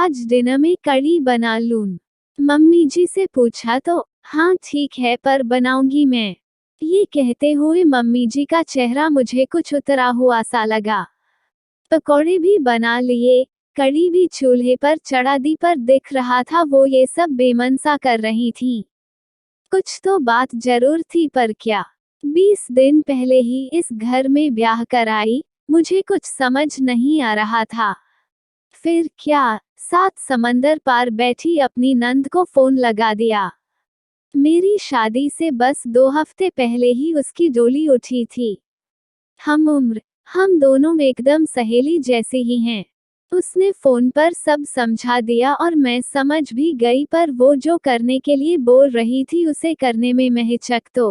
आज डिनर में कढ़ी बना लूं? मम्मी जी से पूछा तो हाँ ठीक है पर बनाऊंगी मैं। ये कहते हुए मम्मी जी का चेहरा मुझे कुछ उतरा हुआ सा लगा। पकौड़े भी बना लिए, कढ़ी भी चूल्हे पर चढ़ा दी पर दिख रहा था वो ये सब बेमन सा कर रही थी। कुछ तो बात जरूर थी पर क्या। 20 दिन पहले ही इस घर में ब्याह कर आई, मुझे कुछ समझ नहीं आ रहा था। फिर क्या, 7 समंदर पार बैठी अपनी नंद को फोन लगा दिया। मेरी शादी से बस 2 हफ्ते पहले ही उसकी डोली उठी थी। हम दोनों एकदम सहेली जैसे ही हैं। उसने फोन पर सब समझा दिया और मैं समझ भी गई पर वो जो करने के लिए बोल रही थी उसे करने में मैं हिचक तो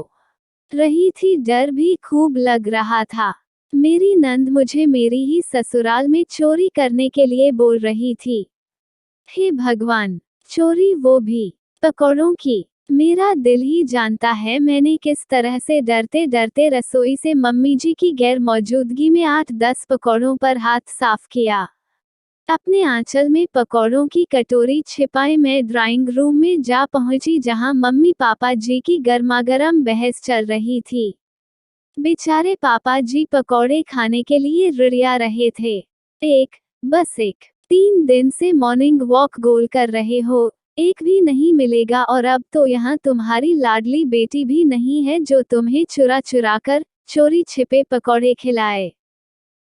रही थी, डर भी खूब लग रहा था। मेरी नंद मुझे मेरी ही ससुराल में चोरी करने के लिए बोल रही थी। हे भगवान, चोरी वो भी पकौड़ों की। मेरा दिल ही जानता है मैंने किस तरह से डरते डरते रसोई से मम्मी जी की गैर मौजूदगी में 8-10 पकौड़ों पर हाथ साफ किया। अपने आंचल में पकौड़ों की कटोरी छिपाए मैं ड्राइंग रूम में जा पहुंची जहां मम्मी पापा जी की गर्मागर्म बहस चल रही थी। बेचारे पापा जी पकौड़े खाने के लिए रिड़िया रहे थे। बस एक 3 दिन से मॉर्निंग वॉक गोल कर रहे हो, एक भी नहीं मिलेगा और अब तो यहाँ तुम्हारी लाडली बेटी भी नहीं है जो तुम्हें चुरा चुरा कर चोरी छिपे पकौड़े खिलाए।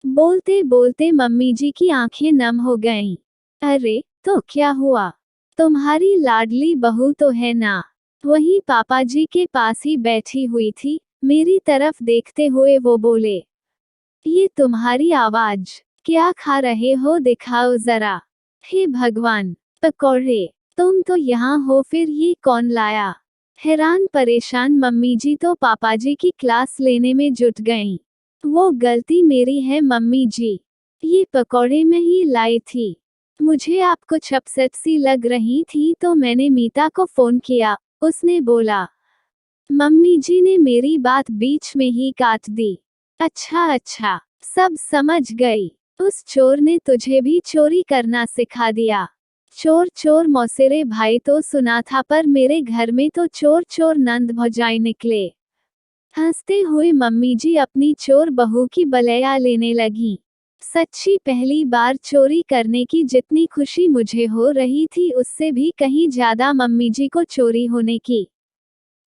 बोलते बोलते मम्मी जी की आंखें नम हो गईं। अरे तो क्या हुआ, तुम्हारी लाडली बहू तो है ना। वहीं पापा जी के पास ही बैठी हुई थी, मेरी तरफ देखते हुए वो बोले, ये तुम्हारी आवाज, क्या खा रहे हो दिखाओ जरा। हे भगवान, पकौड़े, तुम तो यहाँ हो फिर ये कौन लाया। हैरान परेशान मम्मी जी तो पापा जी की क्लास लेने में जुट गईं। वो गलती मेरी है मम्मी जी, ये पकौड़े मैं ही लाई थी। मुझे आप कुछ अपसेट सी लग रही थी तो मैंने मीता को फोन किया, उसने बोला। मम्मी जी ने मेरी बात बीच में ही काट दी। अच्छा, सब समझ गई। उस चोर ने तुझे भी चोरी करना सिखा दिया। चोर मौसेरे भाई तो सुना था पर मेरे घर में तो चोर नंद भौजाई निकले। हंसते हुए मम्मी जी अपनी चोर बहू की बलैया लेने लगी। सच्ची पहली बार चोरी करने की जितनी खुशी मुझे हो रही थी उससे भी कहीं ज्यादा मम्मी जी को चोरी होने की।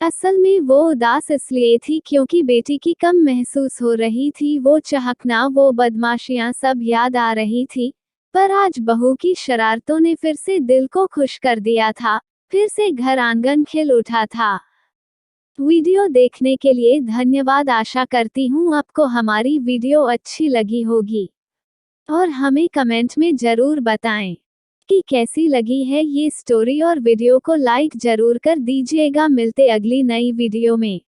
असल में वो उदास इसलिए थी क्योंकि बेटी की कम महसूस हो रही थी, वो चहकना वो बदमाशियां सब याद आ रही थी। पर आज बहू की शरारतों ने फिर से दिल को खुश कर दिया था, फिर से घर आंगन खिल उठा था। वीडियो देखने के लिए धन्यवाद। आशा करती हूँ आपको हमारी वीडियो अच्छी लगी होगी और हमें कमेंट में जरूर बताएं कि कैसी लगी है ये स्टोरी और वीडियो को लाइक जरूर कर दीजिएगा। मिलते अगली नई वीडियो में।